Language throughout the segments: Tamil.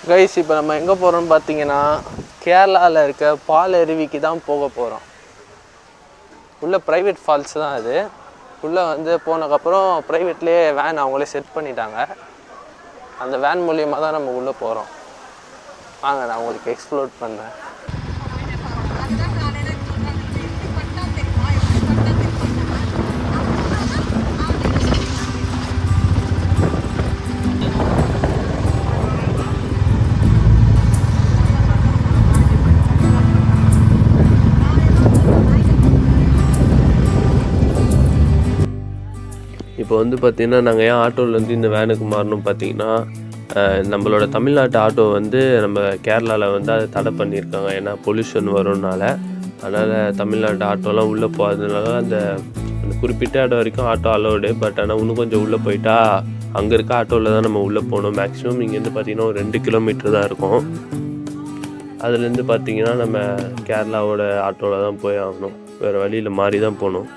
கைஸ், இப்போ நம்ம எங்கே போகிறோம்னு பார்த்தீங்கன்னா கேரளாவில் இருக்க பால் அருவிக்கு தான் போக போகிறோம். உள்ள ப்ரைவேட் ஃபால்ஸ் தான் அது. உள்ளே வந்து போனதுக்கப்புறம் ப்ரைவேட்லேயே வேன் அவங்களே செட் பண்ணிட்டாங்க. அந்த வேன் மூலியமாக தான் நம்ம உள்ளே போகிறோம். வாங்க, நான் உங்களுக்கு எக்ஸ்ப்ளோர் பண்ணுறேன். இப்போ வந்து பார்த்திங்கன்னா நாங்கள் ஏன் ஆட்டோவிலேருந்து இந்த வேனுக்கு மாறணும் பார்த்தீங்கன்னா, நம்மளோட தமிழ்நாட்டு ஆட்டோ வந்து நம்ம கேரளாவில் வந்து அதை தடை பண்ணியிருக்காங்க. ஏன்னா பொல்யூஷன் வரும்னால. அதனால் தமிழ்நாட்டு ஆட்டோலாம் உள்ளே போகிறதுனால அந்த குறிப்பிட்ட இடம் வரைக்கும் ஆட்டோ அலோடு. பட் ஆனால் இன்னும் கொஞ்சம் உள்ளே போயிட்டா அங்கே இருக்க ஆட்டோவில் தான் நம்ம உள்ளே போகணும். மேக்ஸிமம் இங்கேருந்து பார்த்திங்கன்னா ஒரு 2 கிலோமீட்டர் தான் இருக்கும். அதுலேருந்து பார்த்திங்கன்னா நம்ம கேரளாவோட ஆட்டோவில் தான் போய் ஆகணும். வேறு வழியில் மாறி தான் போகணும்.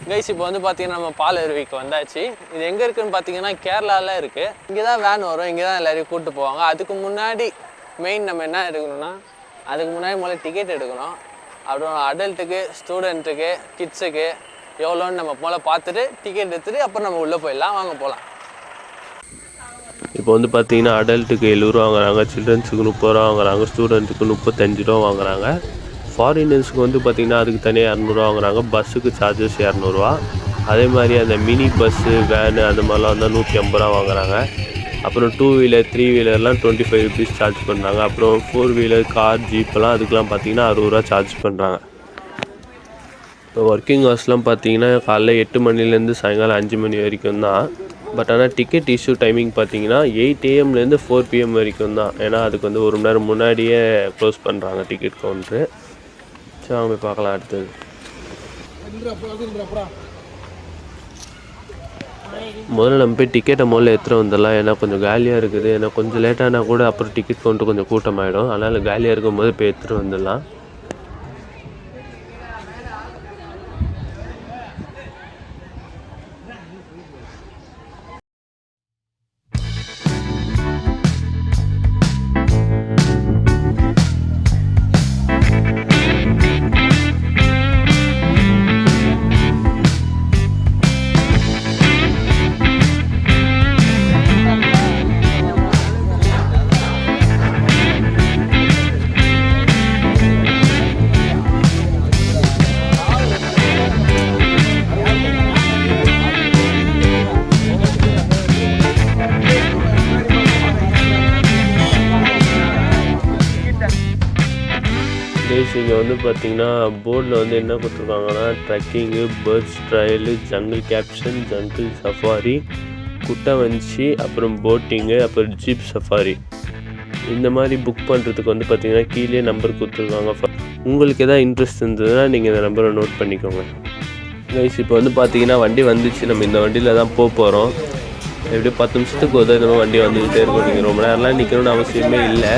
கைஸ், இப்போ வந்து பார்த்தீங்கன்னா நம்ம பால் அருவிக்கு வந்தாச்சு. இது எங்கே இருக்குதுன்னு பார்த்தீங்கன்னா கேரளாவில் இருக்குது. இங்கே தான் வேன் வரும், இங்கே தான் எல்லோரையும் கூப்பிட்டு போவாங்க. அதுக்கு முன்னாடி மெயின் நம்ம என்ன எடுக்கணும்னா, அதுக்கு முன்னாடி முதல்ல டிக்கெட் எடுக்கணும். அப்புறம் அடல்ட்டுக்கு, ஸ்டூடெண்ட்டுக்கு, கிட்ஸுக்கு எவ்வளோன்னு நம்ம முதல்ல பார்த்துட்டு டிக்கெட் எடுத்துகிட்டு அப்புறம் நம்ம உள்ளே போயிடலாம். வாங்க போகலாம். இப்போ வந்து பார்த்தீங்கன்னா அடல்ட்டுக்கு 70 ரூபா வாங்குறாங்க, சில்ட்ரன்ஸுக்கு 30 ரூபா வாங்குறாங்க, ஸ்டூடெண்ட்டுக்கு 35 ரூபா வாங்குறாங்க. ஃபாரினர்ஸுக்கு வந்து பார்த்திங்கன்னா அதுக்கு தனியாக 200 ரூபா வாங்குறாங்க. பஸ்ஸுக்கு சார்ஜஸ் 200 ரூபா. அதே மாதிரி அந்த மினி பஸ்ஸு, வேனு அந்த மாதிரிலாம் வந்து 150 ரூபா வாங்குறாங்க. அப்புறம் 2 வீலர் 3 வீலர்லாம் 25 ருபீஸ் சார்ஜ் பண்ணுறாங்க. அப்புறம் 4 வீலர் கார், ஜீப்பெல்லாம் அதுக்கெலாம் பார்த்திங்கன்னா 60 ரூபா சார்ஜ் பண்ணுறாங்க. இப்போ ஒர்க்கிங் ஹவர்ஸ்லாம் பார்த்திங்கன்னா காலைல 8 மணிலேருந்து சாயங்காலம் 5 மணி வரைக்கும் தான். பட் ஆனால் டிக்கெட் இஷ்யூ டைமிங் பார்த்திங்கன்னா 8 AM 4 PM வரைக்கும் தான். ஏன்னா அதுக்கு வந்து 1 மணி நேரம் முன்னாடியே க்ளோஸ் பண்ணுறாங்க டிக்கெட் கவுண்ட்ரு. சரி, வாங்க போய் பார்க்கலாம். அடுத்தது முதல்ல நம்ம போய் டிக்கெட்டை முதல்ல எடுத்துகிட்டு வந்துடலாம். ஏன்னா கொஞ்சம் காலியாக இருக்குது. ஏன்னா கொஞ்சம் லேட்டானா கூட அப்புறம் டிக்கெட் கவுண்ட்டு கொஞ்சம் கூட்டமாகிடும். அதனால் காலியாக இருக்கும்போது போய் எடுத்துகிட்டு வந்துடலாம். இங்கே வந்து பார்த்திங்கன்னா போர்டில் வந்து என்ன கொடுத்துருக்காங்கன்னா ட்ரெக்கிங்கு, பேர்ட்ஸ் ட்ரையலு, ஜங்கிள் கேப்ஷன், ஜங்கிள் சஃபாரி, குட்டவஞ்சி, அப்புறம் போட்டிங்கு, அப்புறம் ஜீப் சஃபாரி இந்த மாதிரி புக் பண்ணுறதுக்கு வந்து பார்த்திங்கன்னா கீழே நம்பர் கொடுத்துருக்காங்க. உங்களுக்கு எதாவது இன்ட்ரெஸ்ட் இருந்ததுன்னா நீங்கள் இந்த நம்பரை நோட் பண்ணிக்கோங்க. கைஸ் இப்போ வந்து பார்த்திங்கன்னா வண்டி வந்துச்சு. நம்ம இந்த வண்டியில் தான் போகிறோம். எப்படியும் 10 நிமிஷத்துக்கு ஒரு இந்த மாதிரி வண்டி வந்துக்கிட்டே இருக்கும். நீங்கள் ரொம்ப நேரம்லாம் நிற்கணும்னு அவசியமே இல்லை.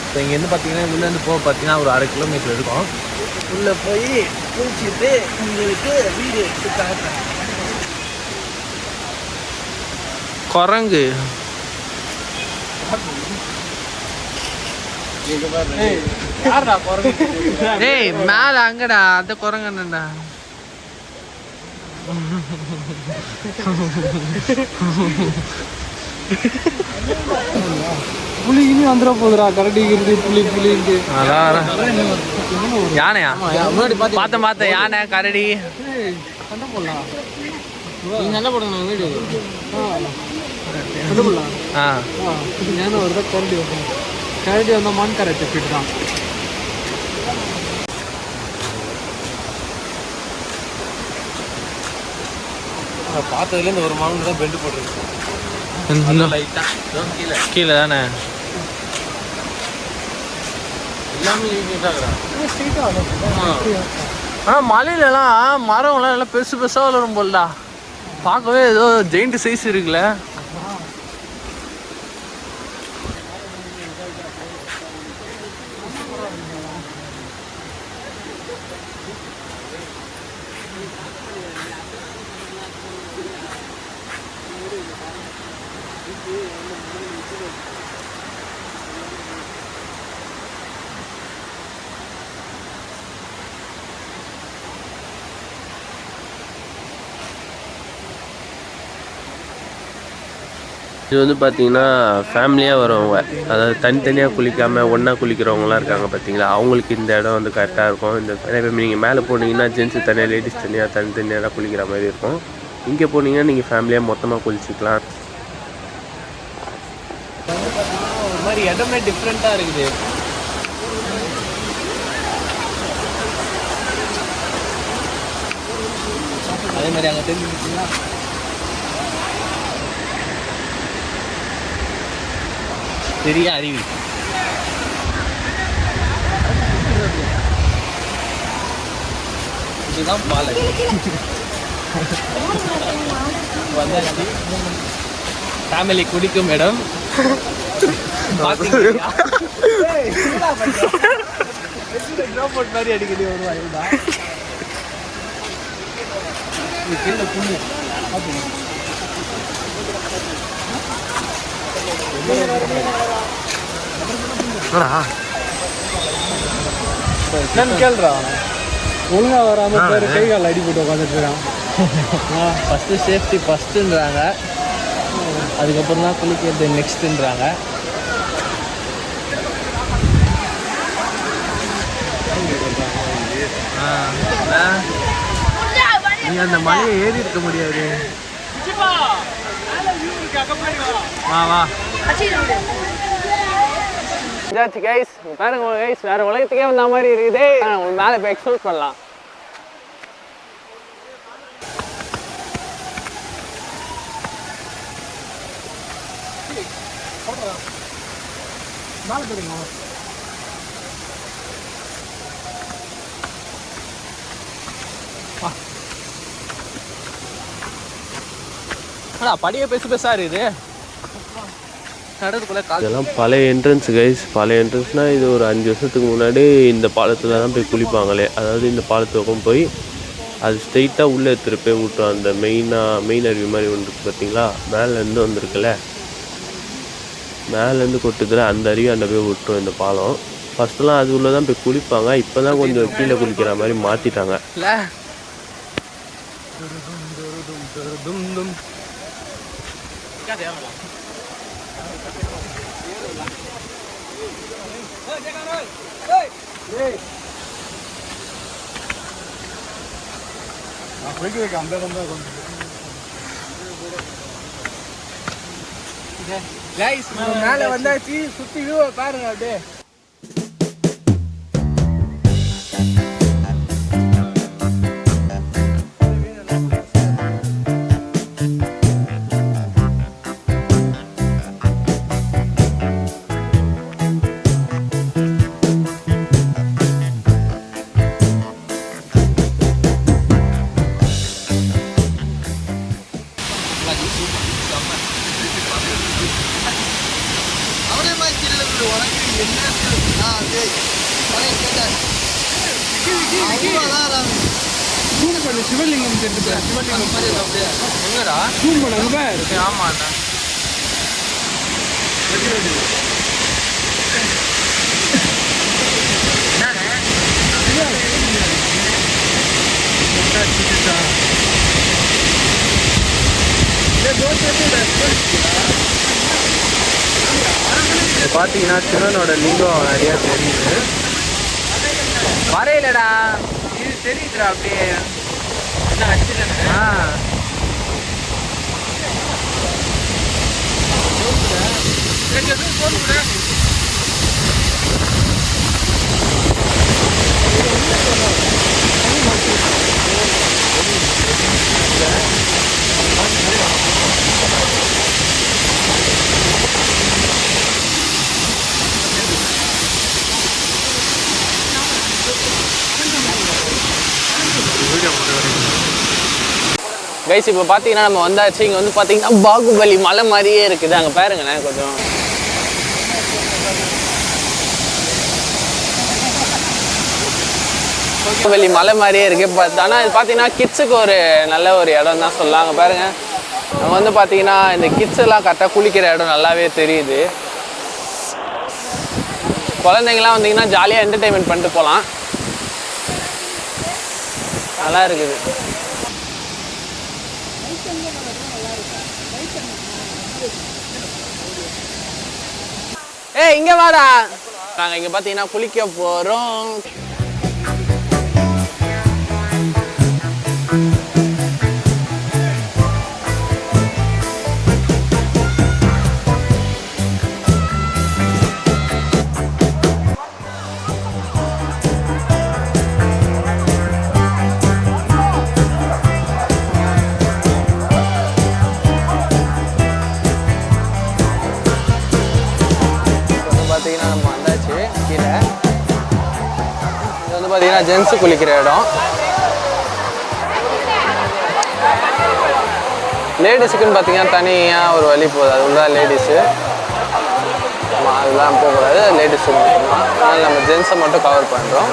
இப்போ இங்கேருந்து பார்த்தீங்கன்னா உள்ளேருந்து போக பார்த்தீங்கன்னா ஒரு 1/2 கிலோமீட்டர் இருக்கும். உள்ளே போய் குளிச்சுட்டு உங்களுக்கு வீடு எடுத்து காட்டுறேன். குரங்கு ஏய் மேலே அங்கடா அந்த குரங்குடா. புலி இனி வந்துட போகுதுடா. கரடி கிரடி புலி புலின்ட்டு யானையா பார்த்தேன் யானை கரடி சண்டை போடலாம். நீங்க சண்டை போடணும் வீடு சண்டை போடலாம். யானை வருதா கரடி வரும். கரடி வந்தால் மான் கரை தப்பிட்டு தான். பார்த்ததுலேருந்து ஒரு மான் தான் பெண்டு போட்டுருக்கு. கீழே தானே மலையிலலாம் மரம்லாம் நல்லா பெருசு பெருசாக வளரும் போல்டா. பார்க்கவே ஏதோ ஜெயிண்ட் சைஸ் இருக்குல்ல. இது வந்து பார்த்திங்கன்னா ஃபேமிலியாக வரவங்க, அதாவது தனித்தனியாக குளிக்காமல் ஒன்றா குளிக்கிறவங்களாம் இருக்காங்க பார்த்தீங்களா, அவங்களுக்கு இந்த இடம் வந்து கரெக்டாக இருக்கும். இந்த இப்போ நீங்கள் மேலே போனீங்கன்னா ஜென்ஸு தனியாக லேடிஸ் தனியாக தனித்தனியாக குளிக்கிற மாதிரி இருக்கும். இங்கே போனீங்கன்னா நீங்கள் ஃபேமிலியாக மொத்தமாக குளிச்சிக்கலாம். ஒரு மாதிரி இடமே டிஃப்ரெண்ட்டாக இருக்குது. அதே மாதிரி அங்கே தெரிஞ்சுக்கிட்டீங்களா பெரிய அருவி. இதுதான் பாலை வந்தாச்சு. ஃபேமிலி குடிக்கும் இடம். மாதிரி அடிக்கடி வருவாங்க. என்னன்னு கேள்றா ஒழுங்கா வராம பேர் கை கால் அடிபட்டு உட்காந்துட்டு இருக்கான். ஃபஸ்ட்டு சேஃப்டி ஃபஸ்ட்டுன்றாங்க, அதுக்கப்புறம் தான் குளிக்கிறது நெக்ஸ்ட்டுன்றாங்க. நீ அந்த மலையை ஏறி இருக்க முடியாது. வா வா கைஸ் பாருங்க கைஸ், வேற உலகத்துக்கே வந்த மாதிரி இருக்குது. மேலே போய் எக்ஸ்ப்ளோர் பண்ணலாம். படியே பெருசா இருக்குது. கடலுக்குள்ள இதெல்லாம் பழைய என்ட்ரன்ஸ் கைஸ். பழைய என்ட்ரன்ஸ்னால் இது ஒரு 5 வருஷத்துக்கு முன்னாடி இந்த பாலத்தில் தான் போய் குளிப்பாங்களே. அதாவது இந்த பாலத்துக்கும் போய் அது ஸ்ட்ரெயிட்டாக உள்ளே எடுத்துகிட்டு போய் விட்டோம். அந்த மெயின் அருவி மாதிரி ஒன்று இருக்குது பார்த்தீங்களா, மேலேருந்து வந்திருக்குல்ல, மேலேருந்து கொட்டுதில் அந்த அருவி அந்த போய் விட்டோம் இந்த பாலம். ஃபஸ்ட்டுலாம் அது உள்ளே தான் போய் குளிப்பாங்க. இப்போ தான் கொஞ்சம் கீழே குளிக்கிற மாதிரி மாற்றிட்டாங்க. மேல வந்தாச்சு, சுத்தி வியூவை பாருங்க அப்படியே. சிவலிங்கம் பார்த்தீங்கன்னா சிவனோட லிங்கம் நிறையா தெரியுது. வரையிலடா இது தெரியுதுடா அப்படியே. கைஸ் இப்போ பார்த்தீங்கன்னா நம்ம வந்தாச்சு. இங்கே வந்து பார்த்தீங்கன்னா பாகுபலி மலை மாதிரியே இருக்குது. அங்கே பாருங்களேன் கொஞ்சம். பாகுபலி மலை மாதிரியே இருக்குது. ஆனால் இது பார்த்தீங்கன்னா கிட்ஸுக்கு ஒரு நல்ல ஒரு இடம் தான் சொல்லலாம். அங்கே பாருங்கள், நம்ம வந்து பார்த்தீங்கன்னா இந்த கிட்ஸ் எல்லாம் கரெக்டாக குளிக்கிற இடம் நல்லாவே தெரியுது. குழந்தைங்களாம் வந்தீங்கன்னா ஜாலியாக என்டர்டெயின்மெண்ட் பண்ணிட்டு போகலாம். நல்லா இருக்குது. ஏய் இங்க வாடா. நாங்க இங்க பாத்தீங்கன்னா குளிக்க போறோம். பார்த்தீங்கன்னா நம்ம வந்தாச்சு கீழே. இது வந்து பார்த்தீங்கன்னா ஜென்ஸு குளிக்கிற இடம். லேடிஸுக்குன்னு பார்த்தீங்கன்னா தனியாக ஒரு வழி போகுது, அது உள்ள லேடிஸு. அதெல்லாம் போகக்கூடாது, லேடிஸு மட்டும்தான். அதனால் நம்ம ஜென்ஸை மட்டும் கவர் பண்ணுறோம்.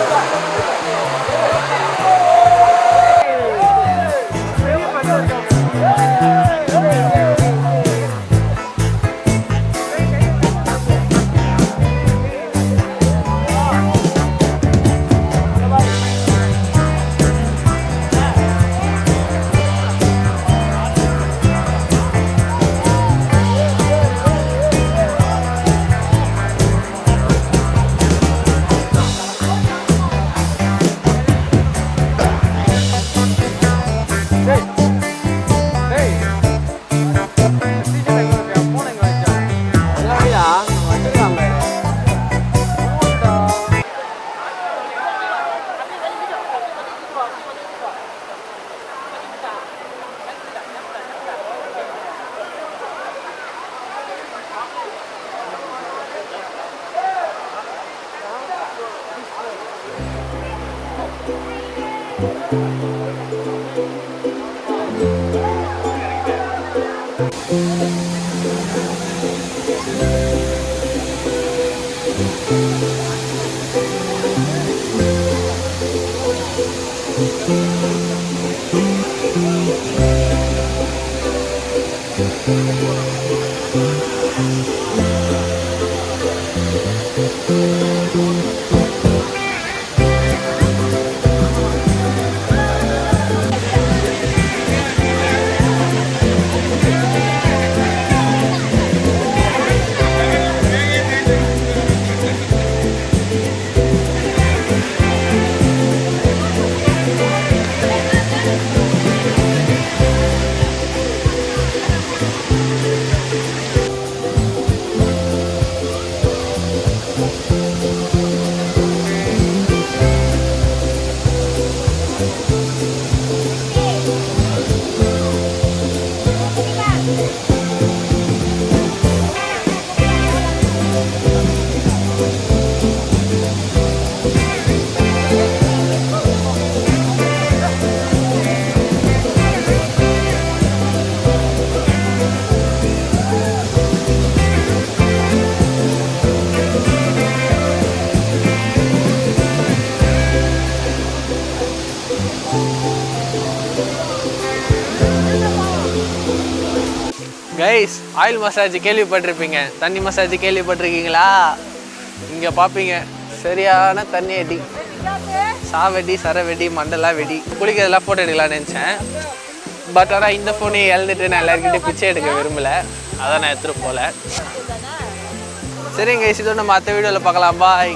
கைஸ், ஆயில் மசாஜ் கேள்விப்பட்டிருப்பீங்க, தண்ணி மசாஜ் கேள்விப்பட்டிருக்கீங்களா? இங்கே பார்ப்பீங்க சரியான தண்ணி அடி, சாவெடி, சரவெடி, மண்டலா வெடி. குளிக்கிறதெல்லாம் ஃபோட்டோ எடுக்கலாம்னு நினச்சேன். பட் ஆனால் இந்த ஃபோனை இழந்துட்டு நான் எல்லாருக்கிட்டையும் பிச்சை எடுக்க விரும்பலை, அதான் நான் எடுத்துகிட்டு போகல. சரிங்க கைஸ், இதோட நம்ம அடுத்த வீடியோவில் பார்க்கலாம். பாய்.